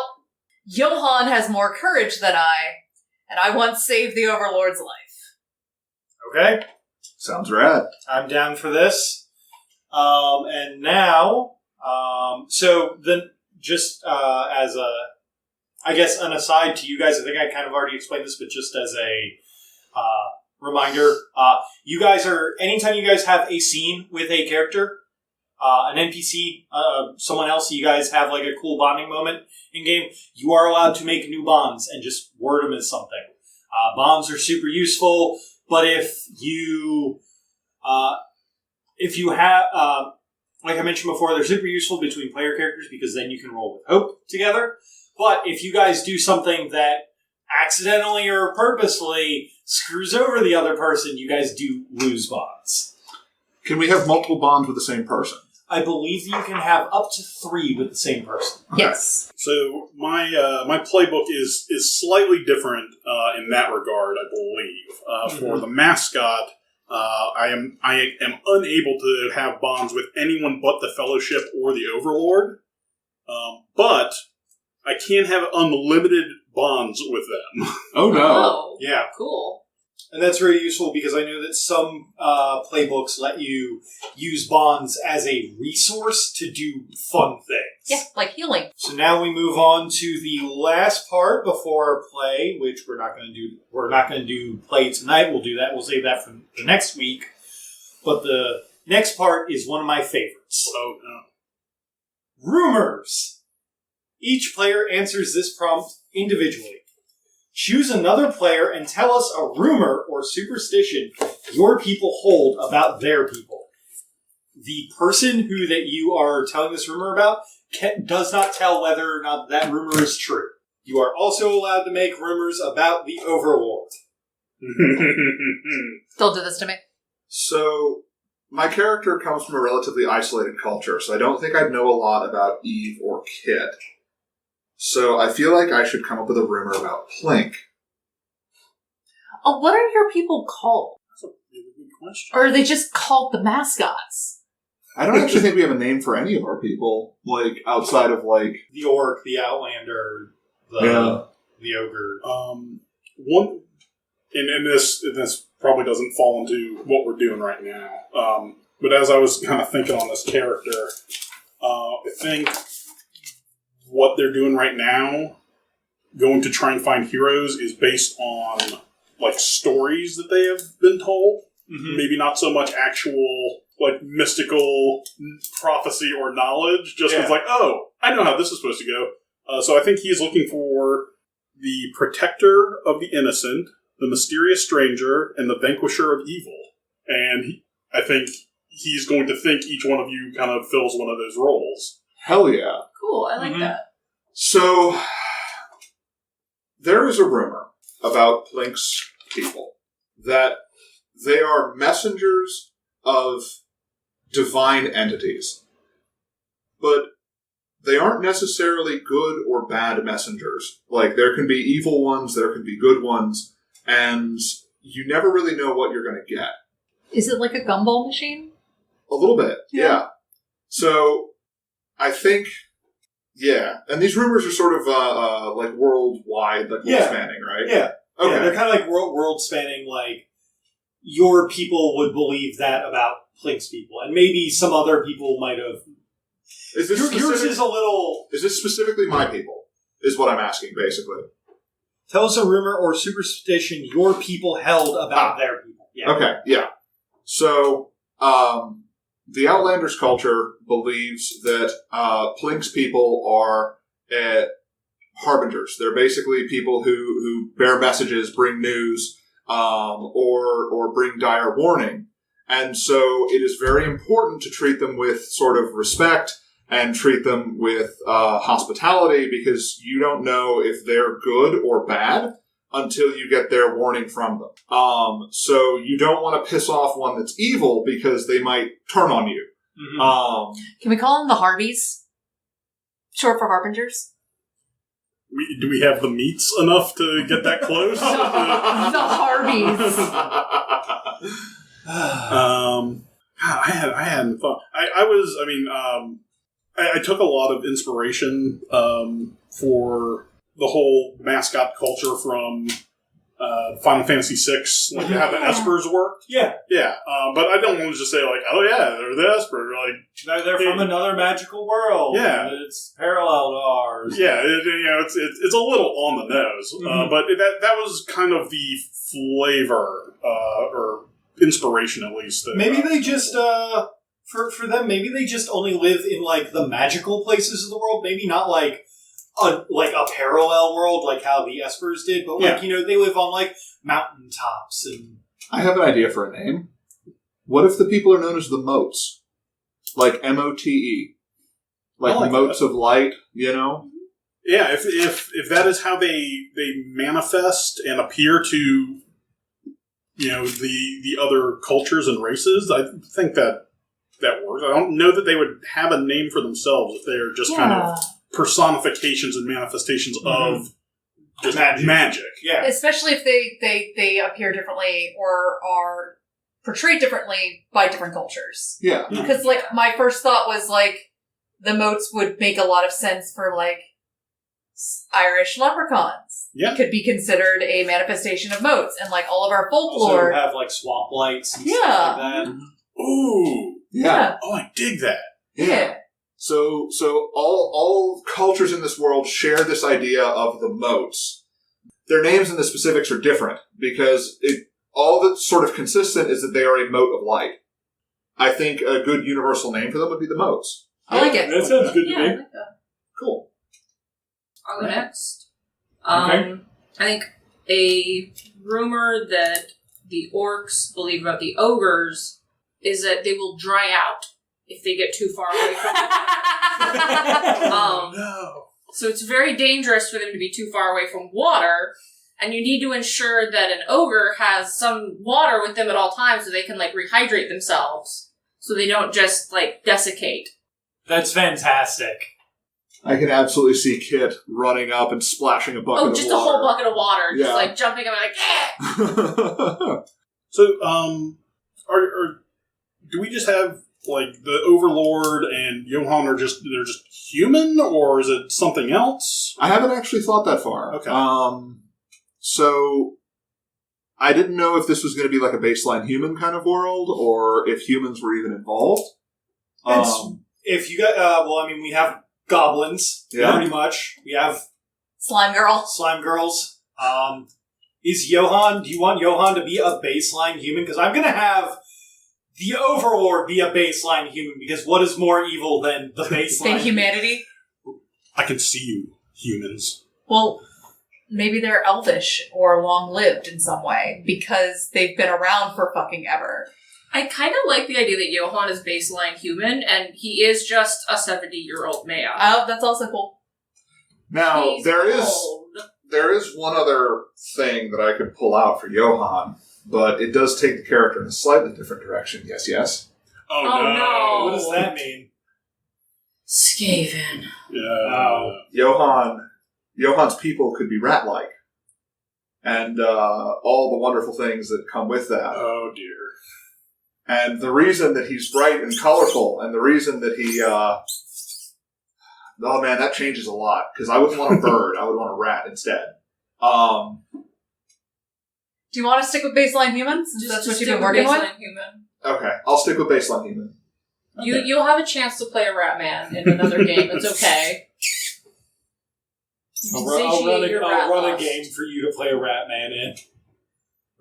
Johann has more courage than I, and I once saved the Overlord's life. Okay. Sounds rad. I'm down for this. And now, so then just as a, I guess, an aside to you guys, I think I kind of already explained this, but just as a reminder, you guys are, anytime you guys have a scene with a character, an NPC, someone else, you guys have like a cool bonding moment in game, you are allowed to make new bonds and just word them as something. Bonds are super useful, but if you have, like I mentioned before, they're super useful between player characters because then you can roll with hope together. But if you guys do something that accidentally or purposefully screws over the other person, you guys do lose bonds. Can we have multiple bonds with the same person? I believe you can have up to 3 with the same person. Yes. So my my playbook is slightly different in that regard, I believe. For the mascot, I am unable to have bonds with anyone but the Fellowship or the Overlord, but I can have unlimited bonds with them. Oh no! Oh, Yeah. cool. And that's very useful because I know that some playbooks let you use bonds as a resource to do fun things. Yeah, like healing. So now we move on to the last part before play, which we're not going to do. We're not going to do play tonight. We'll do that. We'll save that for the next week. But the next part is one of my favorites. Oh no! Rumors. Each player answers this prompt individually. Choose another player and tell us a rumor or superstition your people hold about their people. The person that you are telling this rumor about does not tell whether or not that rumor is true. You are also allowed to make rumors about the Overlord. Don't do this to me. So, my character comes from a relatively isolated culture, so I don't think I'd know a lot about Eve or Kit. So I feel like I should come up with a rumor about Plink. Oh, what are your people called? That's a really good question. Or are they just called the mascots? I don't actually think we have a name for any of our people, like, outside of, like... The Orc, the Outlander, the Ogre. One, and this probably doesn't fall into what we're doing right now. But as I was kind of thinking on this character, I think what they're doing right now, going to try and find heroes, is based on like stories that they have been told. Mm-hmm. Maybe not so much actual like mystical prophecy or knowledge. Just it's like, oh, I know how this is supposed to go. So I think he's looking for the protector of the innocent, the mysterious stranger, and the vanquisher of evil. And I think he's going to think each one of you kind of fills one of those roles. Hell yeah. Cool, I like that. So, there is a rumor about Plink's people that they are messengers of divine entities. But they aren't necessarily good or bad messengers. Like, there can be evil ones, there can be good ones, and you never really know what you're going to get. Is it like a gumball machine? A little bit, yeah. So, I think... Yeah, and these rumors are sort of like worldwide, like world-spanning, right? Yeah. Okay. Yeah, they're kind of like world-spanning, like your people would believe that about Plink's people, and maybe some other people might have... Is this yours is a little... Is this specifically my people, is what I'm asking, basically. Tell us a rumor or superstition your people held about their people. Yeah. Okay, yeah. So, the Outlanders culture believes that Plink's people are harbingers. They're basically people who bear messages, bring news, or bring dire warning. And so it is very important to treat them with sort of respect and treat them with hospitality, because you don't know if they're good or bad until you get their warning from them. So you don't want to piss off one that's evil because they might turn on you. Mm-hmm. Can we call them the Harbies? Short for Harbingers? Do we have the meats enough to get that close? The Harbies. I hadn't thought. I took a lot of inspiration for the whole mascot culture from Final Fantasy VI, like how the Espers worked. Yeah. Yeah, but I don't want to just say like, oh yeah, they're the Esper. Like They're from another magical world. Yeah. It's parallel to ours. yeah, it's a little on the nose, but that was kind of the flavor or inspiration, at least. Maybe they just for them. Maybe they just only live in like the magical places of the world. Maybe not like a parallel world like how the Espers did, but like they live on like mountaintops and. I have an idea for a name. What if the people are known as the Motes? Like MOTE. Like motes of light, Yeah, if that is how they manifest and appear to, the other cultures and races, I think that works. I don't know that they would have a name for themselves if they're just kind of personifications and manifestations of just magic. Yeah. Especially if they appear differently or are portrayed differently by different cultures. Yeah. Because, like, my first thought was, like, the motes would make a lot of sense for, like, Irish leprechauns. Yeah. Could be considered a manifestation of motes. And, like, all of our folklore. Also have, like, swamp lights and stuff like that. Ooh. Yeah. Oh, I dig that. Yeah. So all cultures in this world share this idea of the motes. Their names and the specifics are different because all that's sort of consistent is that they are a mote of light. I think a good universal name for them would be the motes. I like it. That sounds good to I me. like that. Cool. I'll go next. Okay. I think a rumor that the orcs believe about the ogres is that they will dry out if they get too far away from water. No. So it's very dangerous for them to be too far away from water, and you need to ensure that an ogre has some water with them at all times so they can, like, rehydrate themselves, so they don't just, like, desiccate. That's fantastic. I can absolutely see Kit running up and splashing a bucket of water. Oh, just a whole bucket of water. Yeah. Just, like, jumping up and, like, So, do we just have, like, the Overlord and Johann they're just human, or is it something else? I haven't actually thought that far. Okay. So I didn't know if this was going to be like a baseline human kind of world, or if humans were even involved. If you got, we have goblins, pretty much. We have Slime girl. slime girls. Do you want Johann to be a baseline human? Because I'm going to have the Overlord be a baseline human, because what is more evil than the baseline? Than humanity? I can see you, humans. Well, maybe they're elvish or long-lived in some way, because they've been around for fucking ever. I kind of like the idea that Johann is baseline human, and he is just a 70-year-old man. Oh, that's also cool. Now, He's old. There is one other thing that I could pull out for Johann, but it does take the character in a slightly different direction. Yes. Oh, Oh, no. no. What does that mean? Skaven. Yeah. Johann's people could be rat-like, and all the wonderful things that come with that. Oh, dear. And the reason that he's bright and colorful, and the reason that he... oh man, that changes a lot, because I wouldn't want a bird, I would want a rat instead. Do you want to stick with baseline humans? That's what you've been working with? Human. Okay, I'll stick with baseline human. Okay. You'll have a chance to play a rat man in another game. It's okay. I'll run a game for you to play a rat man in.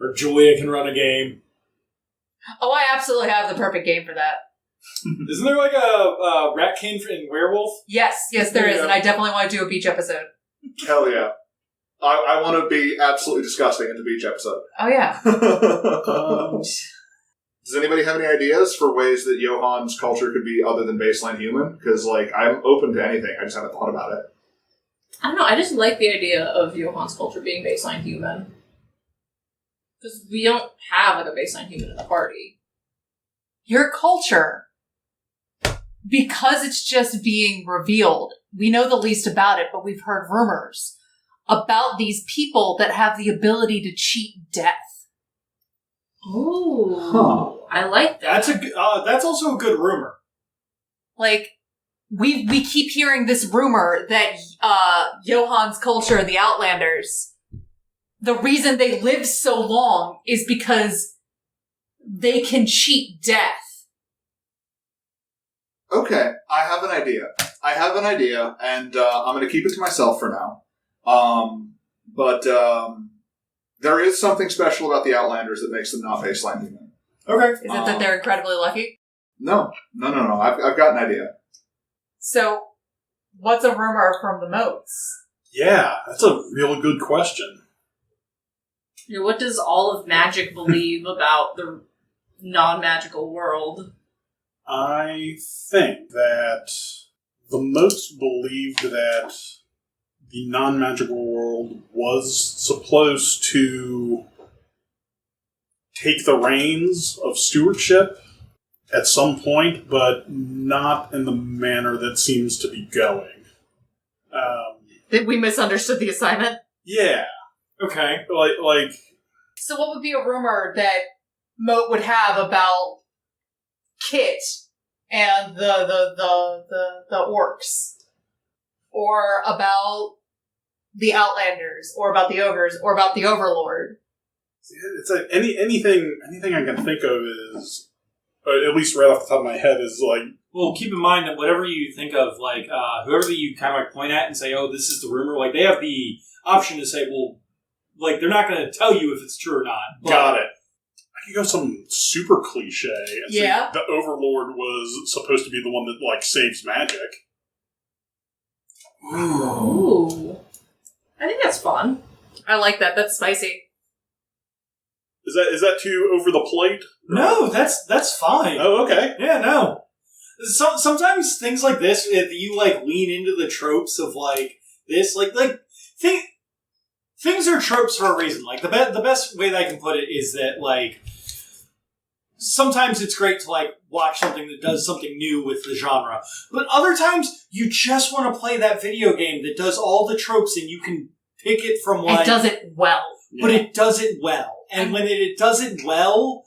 Or Julia can run a game. Oh, I absolutely have the perfect game for that. Isn't there like a ratkin in Werewolf? Yes, there is, and I definitely want to do a beach episode. Hell yeah. I want to be absolutely disgusting in the beach episode. Oh, yeah. Does anybody have any ideas for ways that Johann's culture could be other than baseline human? Because, I'm open to anything. I just haven't thought about it. I don't know. I just like the idea of Johann's culture being baseline human. Because we don't have, a baseline human in the party. Your culture, because it's just being revealed, we know the least about it, but we've heard rumors about these people that have the ability to cheat death. Ooh. Huh. I like that. That's also a good rumor. Like, we keep hearing this rumor that Johann's culture, the Outlanders, the reason they live so long is because they can cheat death. Okay, I have an idea, and I'm going to keep it to myself for now. But there is something special about the Outlanders that makes them not baseline human. Okay. Is it that they're incredibly lucky? No. I've got an idea. So, what's a rumor from the moats? Yeah, that's a real good question. What does all of magic believe about the non-magical world? I think that the moats believed that the non-magical world was supposed to take the reins of stewardship at some point, but not in the manner that seems to be going. That we misunderstood the assignment? Yeah. Okay. Like. So what would be a rumor that Moat would have about Kit and the orcs? Or about the Outlanders? Or about the ogres? Or about the Overlord? It's like anything I can think of is, at least right off the top of my head, is like. Well, keep in mind that whatever you think of, like, whoever that you kind of like point at and say, oh, this is the rumor, like, they have the option to say, well, like, they're not going to tell you if it's true or not. But got it. I could go some super cliche and say the Overlord was supposed to be the one that, like, saves magic. Ooh. I think that's fun. I like that. That's spicy. Is that too over the plate? No, that's fine. Oh, okay. Yeah, no. Sometimes things like this, if you like lean into the tropes of like this, things are tropes for a reason. Like the best way that I can put it is that like sometimes it's great to like watch something that does something new with the genre, but other times you just want to play that video game that does all the tropes and you can pick it from like it does it well, but it does it well, and when it does it well.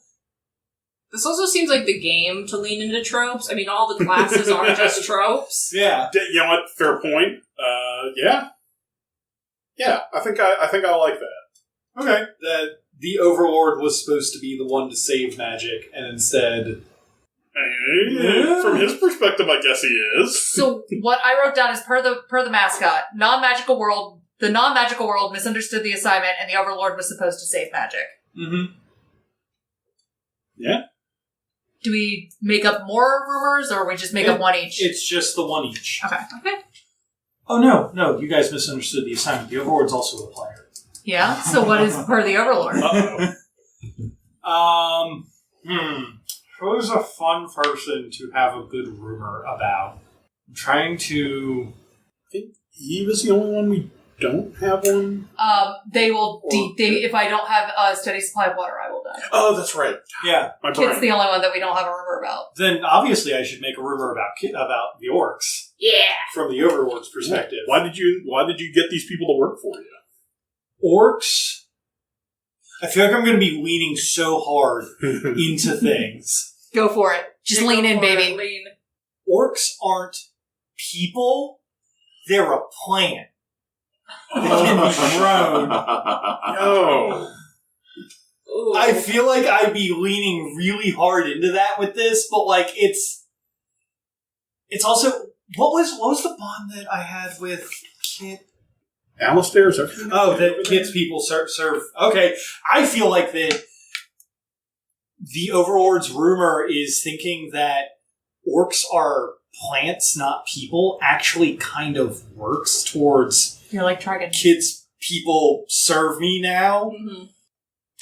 This also seems like the game to lean into tropes. I mean, all the classes aren't just tropes. Yeah. You know what? Fair point. Yeah. Yeah, I think I like that. Okay. That the Overlord was supposed to be the one to save magic, and instead... From his perspective, I guess he is. So what I wrote down is per the mascot, non-magical world, the non-magical world misunderstood the assignment, and the Overlord was supposed to save magic. Mm-hmm. Yeah. Do we make up more rumors, or we just make up one each? It's just the one each. Okay. Oh, no, you guys misunderstood the assignment. The Overlord's also a player. Yeah? So what is per the Overlord? Uh-oh. Who's a fun person to have a good rumor about? I'm trying to... I think Eve is the only one we don't have one. They will... if I don't have a steady supply of water, I will die. Oh, that's right. Yeah. My brain. Kit's the only one that we don't have a rumor about. Then, obviously, I should make a rumor about the orcs. Yeah! From the Overlord's perspective. Why did you get these people to work for you? Orcs? I feel like I'm going to be leaning so hard into things. Go for it. Just lean in, baby. Lean. Orcs aren't people. They're a plant. That can be grown. No. Ooh. I feel like I'd be leaning really hard into that with this, but like it's also what was the bond that I had with Kit? Alistair's everything. Oh, that Kit's people serve. Okay, I feel like that the Overlord's rumor is thinking that orcs are plants, not people, actually kind of works towards. You're like Trigon. Kit's people serve me now. Mm-hmm.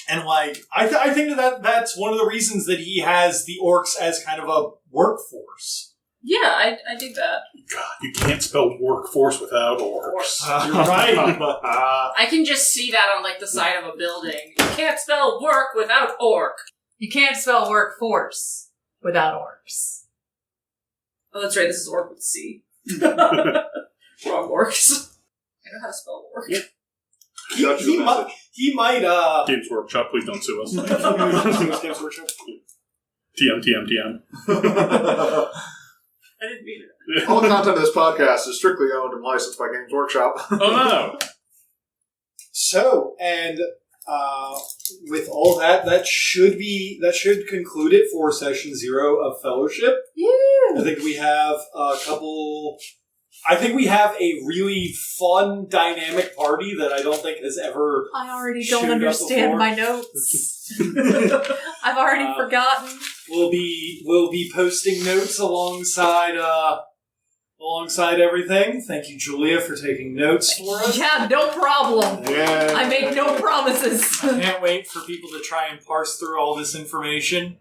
And, like, I think that's one of the reasons that he has the orcs as kind of a workforce. Yeah, I dig that. God, you can't spell workforce without orcs. You're right. I can just see that on, like, the side of a building. You can't spell work without orc. You can't spell workforce without orcs. Oh, that's right, this is orc with C. Wrong orcs. I know how to spell orc. Yeah. He might, Games Workshop, please don't sue us. Games Workshop? TM. I didn't mean it. All the content of this podcast is strictly owned and licensed by Games Workshop. Oh no! So, and with all that, that should conclude it for session 0 of Fellowship. Yeah. I think we have a really fun, dynamic party that I don't think has ever. I already showed don't up understand before. my notes. I've already forgotten. We'll be posting notes alongside everything. Thank you, Julia, for taking notes for us. Yeah, no problem. Yeah. I make no promises. I can't wait for people to try and parse through all this information.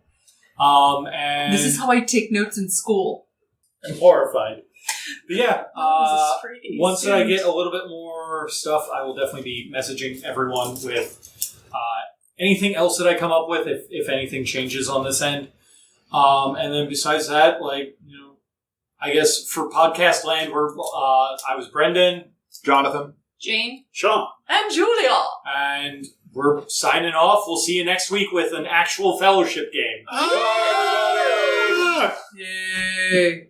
And This is how I take notes in school. I'm horrified. But yeah, That was a straight A once I student. get a little bit more stuff, I will definitely be messaging everyone with anything else that I come up with, if anything changes on this end. And then besides that, I guess for Podcast Land, I was Brendan, Jonathan. Jane? Sean. And Julia. and we're signing off. We'll see you next week with an actual Fellowship game. Bye, everybody! Yay.